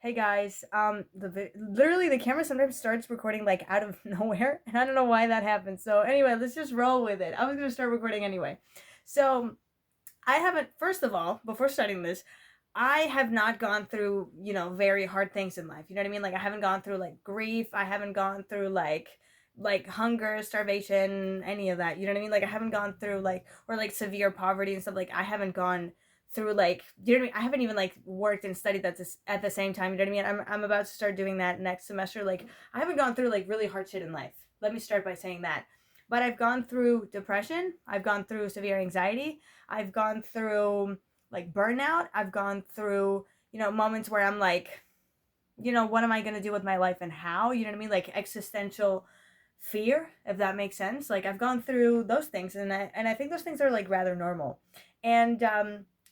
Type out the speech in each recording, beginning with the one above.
Hey guys, literally the camera sometimes starts recording like out of nowhere, and I don't know why that happens. So anyway, let's just roll with it. I was gonna start recording anyway. So I haven't. First of all, before starting this, I have not gone through very hard things in life. You know what I mean? Like I haven't gone through like grief. I haven't gone through like hunger, starvation, any of that. You know what I mean? Like I haven't gone through like or like severe poverty and stuff. Like I haven't gone through like you know what I mean? I haven't even like worked and studied that at the same time. You know what I mean? I'm about to start doing that next semester. Like I haven't gone through like really hard shit in life. Let me start by saying that. But I've gone through depression. I've gone through severe anxiety. I've gone through like burnout. I've gone through, moments where I'm like, what am I going to do with my life and how? You know what I mean? Like existential fear, if that makes sense. Like I've gone through those things and I think those things are like rather normal. And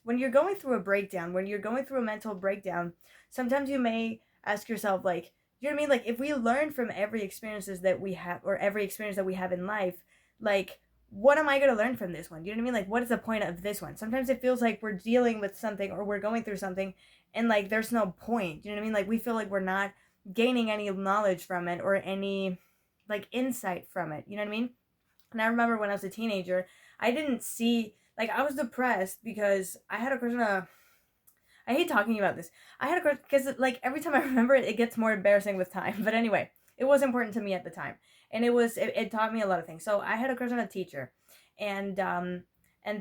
when you're going through a breakdown, when you're going through a mental breakdown, sometimes you may ask yourself like, you know what I mean? Like if we learn from every experiences that we have or every experience that we have in life, like what am I going to learn from this one? You know what I mean? Like what is the point of this one? Sometimes it feels like we're dealing with something or we're going through something and like there's no point. You know what I mean? Like we feel like we're not gaining any knowledge from it or any like insight from it. You know what I mean? And I remember when I was a teenager, I didn't see like I was depressed because I had a crush on a. I hate talking about this. I had a crush because like every time I remember it, it gets more embarrassing with time. But anyway, it was important to me at the time, and it taught me a lot of things. So I had a crush on a teacher, and then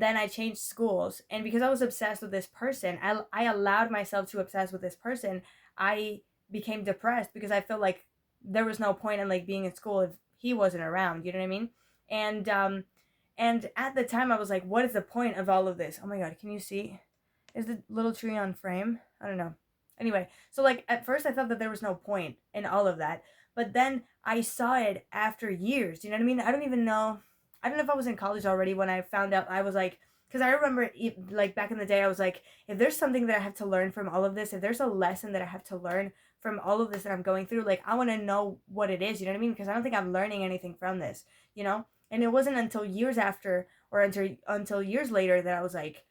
I changed schools, and because I was obsessed with this person, I allowed myself to obsess with this person. I became depressed because I felt like there was no point in like being in school if he wasn't around. You know what I mean? And and at the time I was like, what is the point of all of this? Oh my god, can you see? Is the little tree on frame? I don't know. Anyway, so like at first I thought that there was no point in all of that, but then I saw it after years. You know what I mean? I don't even know. I don't know if I was in college already when I found out. I was like, because I remember like back in the day, I was like, if there's something that I have to learn from all of this, if there's a lesson that I have to learn from all of this that I'm going through, like I want to know what it is. You know what I mean? Because I don't think I'm learning anything from this. You know. And it wasn't until years after, or until years later, that I was like,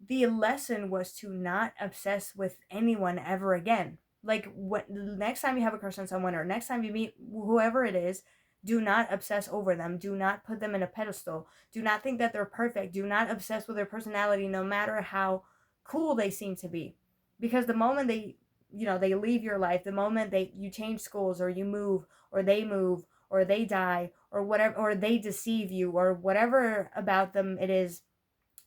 the lesson was to not obsess with anyone ever again. Like what next time you have a crush on someone or next time you meet whoever it is, do not obsess over them. Do not put them in a pedestal. Do not think that they're perfect. Do not obsess with their personality no matter how cool they seem to be. Because the moment they leave your life, the moment they you change schools or you move or they die or whatever or they deceive you or whatever about them it is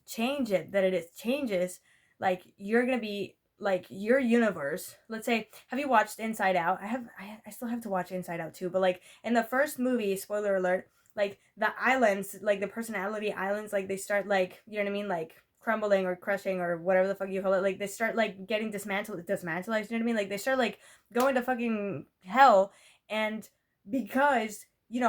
changes, like you're gonna be like your universe. Let's say, have you watched Inside Out? I still have to watch Inside Out too, but like in the first movie, spoiler alert, like the islands, like the personality islands, like they start like, you know what I mean, like crumbling or crushing or whatever the fuck you call it, like they start like getting dismantled, you know what I mean, like they start like going to fucking hell. And because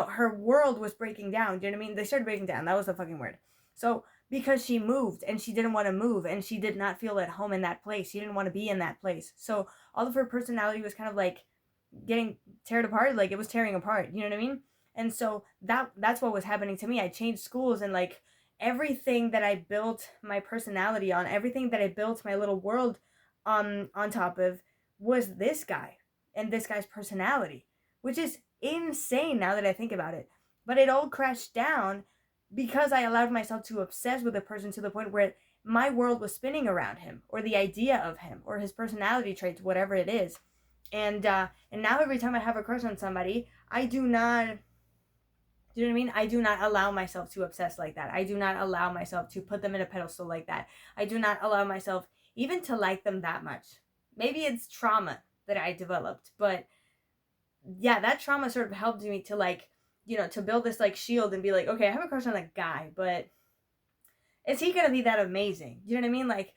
her world was breaking down, do you know what I mean, they started breaking down, that was the fucking word. So because she moved and she didn't want to move and she did not feel at home in that place. She didn't want to be in that place. So all of her personality was kind of like getting teared apart, like it was tearing apart, you know what I mean? And so that's what was happening to me. I changed schools and like everything that I built my personality on, everything that I built my little world on top of was this guy and this guy's personality, which is insane now that I think about it. But it all crashed down because I allowed myself to obsess with a person to the point where my world was spinning around him or the idea of him or his personality traits, whatever it is. And now every time I have a crush on somebody, I do not, do you know what I mean? I do not allow myself to obsess like that. I do not allow myself to put them in a pedestal like that. I do not allow myself even to like them that much. Maybe it's trauma that I developed, but yeah, that trauma sort of helped me to like, to build this like shield and be like, okay, I have a crush on a guy, but is he gonna be that amazing? You know what I mean? Like,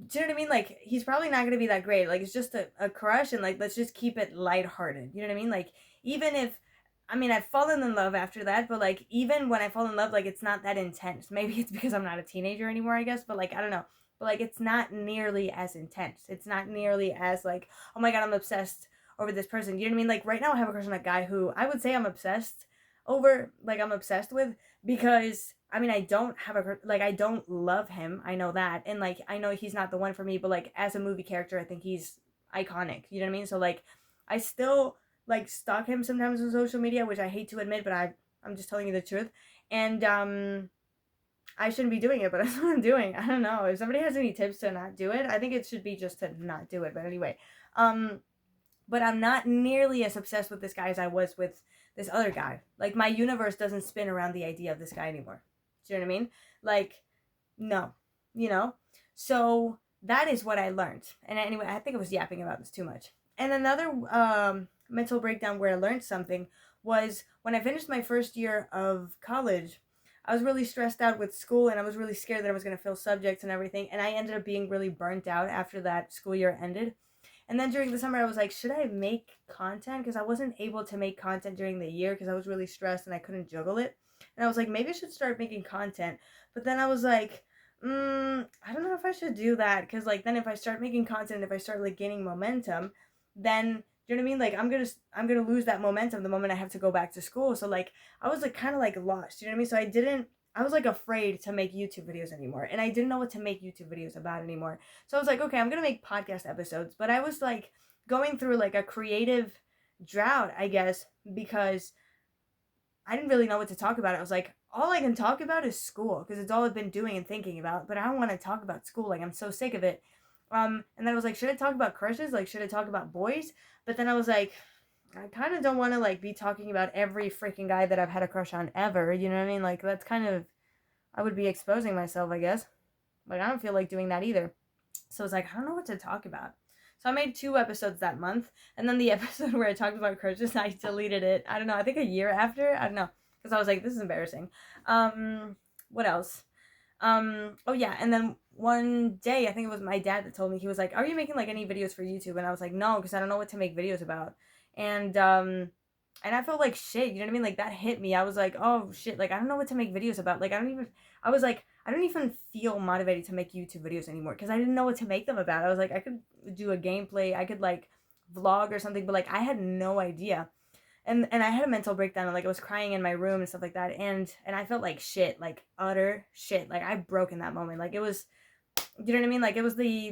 do you know what I mean? Like, he's probably not gonna be that great. Like, it's just a crush, and like, let's just keep it lighthearted. You know what I mean? Like, even if, I mean, I've fallen in love after that, but like, even when I fall in love, like, it's not that intense. Maybe it's because I'm not a teenager anymore, I guess, but like, I don't know. But like, it's not nearly as intense. It's not nearly as like, oh my god, I'm obsessed over this person. You know what I mean? Like, right now, I have a crush on a guy who I would say I'm obsessed over, like, I'm obsessed with because I mean, I don't have like I don't love him. I know that. And like I know he's not the one for me, but like as a movie character, I think he's iconic. You know what I mean? So like, I still like stalk him sometimes on social media, which I hate to admit, but I'm just telling you the truth. And I shouldn't be doing it, but that's what I'm doing. I don't know. If somebody has any tips to not do it, I think it should be just to not do it. But anyway, um, but I'm not nearly as obsessed with this guy as I was with this other guy. Like, my universe doesn't spin around the idea of this guy anymore. Do you know what I mean? Like, no, you know? So that is what I learned. And anyway, I think I was yapping about this too much. And another mental breakdown where I learned something was when I finished my first year of college. I was really stressed out with school, and I was really scared that I was going to fail subjects and everything. And I ended up being really burnt out after that school year ended. And then during the summer, I was like, should I make content? Because I wasn't able to make content during the year because I was really stressed and I couldn't juggle it. And I was like, maybe I should start making content. But then I was like, I don't know if I should do that. Because like, then if I start making content, if I start like gaining momentum, then, you know what I mean? Like, I'm gonna lose that momentum the moment I have to go back to school. So like, I was like kind of like lost. You know what I mean? So I was like afraid to make YouTube videos anymore, and I didn't know what to make YouTube videos about anymore. So I was like, okay, I'm gonna make podcast episodes, but I was like going through like a creative drought, I guess, because I didn't really know what to talk about. I was like, all I can talk about is school because it's all I've been doing and thinking about, but I don't want to talk about school. Like, I'm so sick of it. And then I was like, should I talk about crushes? Like, should I talk about boys? But then I was like, I kind of don't want to like be talking about every freaking guy that I've had a crush on ever. You know what I mean? Like, that's kind of, I would be exposing myself, I guess. Like, I don't feel like doing that either. So I was like, I don't know what to talk about. So I made 2 episodes that month, and then the episode where I talked about crushes, I deleted it. I don't know. I think a year after. I don't know, because I was like, this is embarrassing. What else? Oh yeah, and then one day, I think it was my dad that told me, he was like, are you making like any videos for YouTube? And I was like, no, because I don't know what to make videos about. And I felt like shit, you know what I mean? Like, that hit me. I was like, oh shit, like, I don't know what to make videos about. Like, I was like, I don't even feel motivated to make YouTube videos anymore because I didn't know what to make them about. I was like, I could do a gameplay, I could like vlog or something, but like, I had no idea. And I had a mental breakdown, and like, I was crying in my room and stuff like that, and I felt like shit, like utter shit. Like, I broke in that moment. Like, it was, you know what I mean? Like, it was the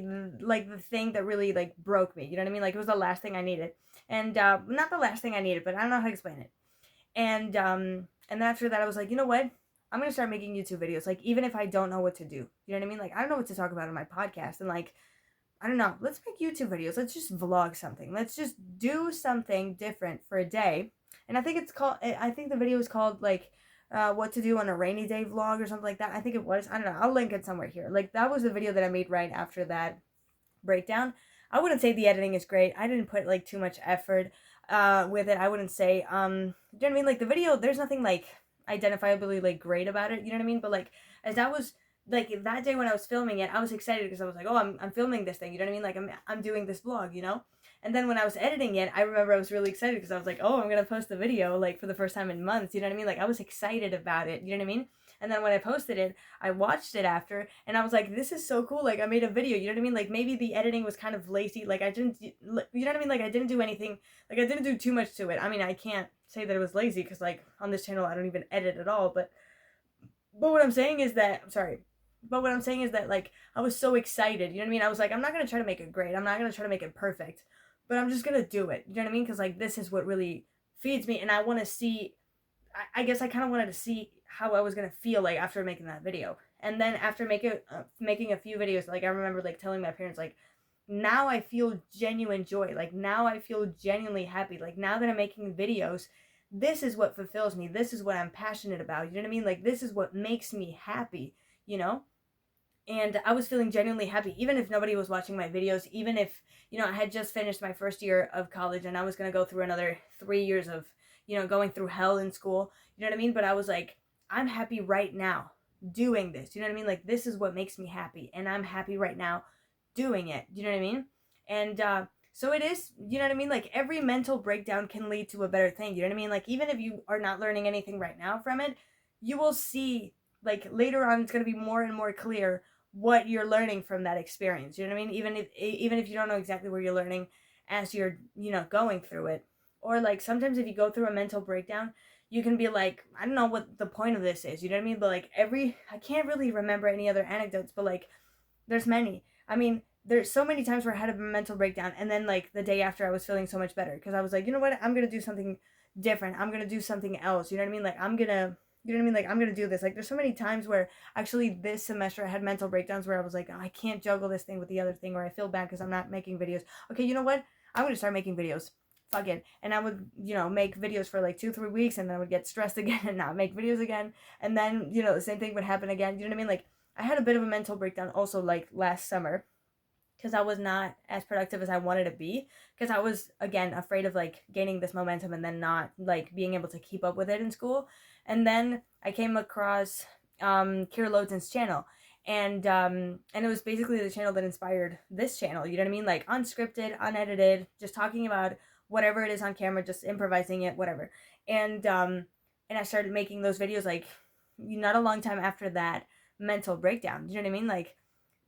thing that really like broke me. You know what I mean? Like, it was the last thing I needed. And not the last thing I needed, but I don't know how to explain it. And then after that, I was like, you know what? I'm gonna start making YouTube videos. Like, even if I don't know what to do, you know what I mean? Like, I don't know what to talk about on my podcast, and like, I don't know. Let's make YouTube videos. Let's just vlog something. Let's just do something different for a day. And I think it's called. I think the video is called like, what to do on a rainy day vlog or something like that. I think it was. I don't know. I'll link it somewhere here. Like, that was the video that I made right after that breakdown. I wouldn't say the editing is great. I didn't put like too much effort with it. I wouldn't say do you know what I mean? Like, the video, there's nothing like identifiably like great about it, you know what I mean? But like, as that was like that day when I was filming it, I was excited because I was like, oh, I'm filming this thing, you know what I mean? Like, I'm doing this vlog, you know? And then when I was editing it, I remember I was really excited because I was like, oh, I'm gonna post the video like for the first time in months, you know what I mean? Like, I was excited about it, you know what I mean? And then when I posted it, I watched it after, and I was like, this is so cool. Like, I made a video, you know what I mean? Like, maybe the editing was kind of lazy. Like, I didn't, you know what I mean? Like, I didn't do anything, like, I didn't do too much to it. I mean, I can't say that it was lazy because, like, on this channel, I don't even edit at all. But what I'm saying is that, I'm sorry. But what I'm saying is that, like, I was so excited, you know what I mean? I was like, I'm not going to try to make it great. I'm not going to try to make it perfect. But I'm just going to do it, you know what I mean? Because, like, this is what really feeds me, and I want to see, I guess I kind of wanted to see how I was gonna feel like after making that video. And then after making a few videos, like, I remember like telling my parents, like, now I feel genuine joy. Like, now I feel genuinely happy. Like, now that I'm making videos, this is what fulfills me. This is what I'm passionate about. You know what I mean? Like, this is what makes me happy, you know? And I was feeling genuinely happy, even if nobody was watching my videos, even if, you know, I had just finished my first year of college and I was going to go through another 3 years of, you know, going through hell in school, you know what I mean? But I was like, I'm happy right now doing this, you know what I mean? Like, this is what makes me happy, and I'm happy right now doing it, you know what I mean? And so it is, you know what I mean? Like, every mental breakdown can lead to a better thing, you know what I mean? Like, even if you are not learning anything right now from it, you will see, like, later on, it's going to be more and more clear what you're learning from that experience. You know what I mean? Even if you don't know exactly where you're learning as you're, you know, going through it. Or like, sometimes if you go through a mental breakdown, you can be like, I don't know what the point of this is. You know what I mean? But like, I can't really remember any other anecdotes, but like, there's many. I mean, there's so many times where I had a mental breakdown, and then like the day after I was feeling so much better because I was like, you know what, I'm gonna do something different. I'm gonna do something else. You know what I mean? Like I'm gonna, you know what I mean? Like I'm gonna do this. Like there's so many times where actually this semester I had mental breakdowns where I was like, oh, I can't juggle this thing with the other thing, or I feel bad because I'm not making videos. Okay, you know what? I'm gonna start making videos. Fuck it. And I would, make videos for like 2-3 weeks, and then I would get stressed again and not make videos again. And then, the same thing would happen again. You know what I mean? Like I had a bit of a mental breakdown also like last summer because I was not as productive as I wanted to be because I was again afraid of like gaining this momentum and then not like being able to keep up with it in school. And then I came across Kira Lodzen's channel, and it was basically the channel that inspired this channel. You know what I mean? Like unscripted, unedited, just talking about whatever it is on camera, just improvising it, whatever. And I started making those videos like not a long time after that mental breakdown. You know what I mean? Like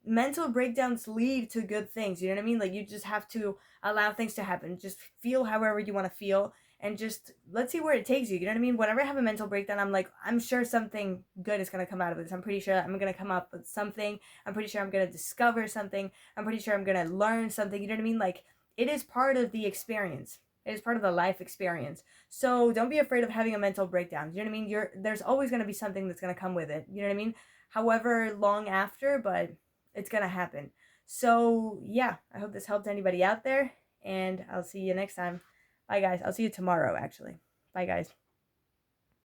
mental breakdowns lead to good things. You know what I mean? Like you just have to allow things to happen. Just feel however you want to feel and just let's see where it takes you. You know what I mean? Whenever I have a mental breakdown, I'm like, I'm sure something good is going to come out of this. I'm pretty sure I'm going to come up with something. I'm pretty sure I'm going to discover something. I'm pretty sure I'm going to learn something. You know what I mean? Like it is part of the experience. It is part of the life experience. So don't be afraid of having a mental breakdown. You know what I mean? There's always going to be something that's going to come with it. You know what I mean? However long after, but it's gonna happen. So yeah, I hope this helped anybody out there, and I'll see you next time. Bye guys. I'll see you tomorrow actually. Bye guys.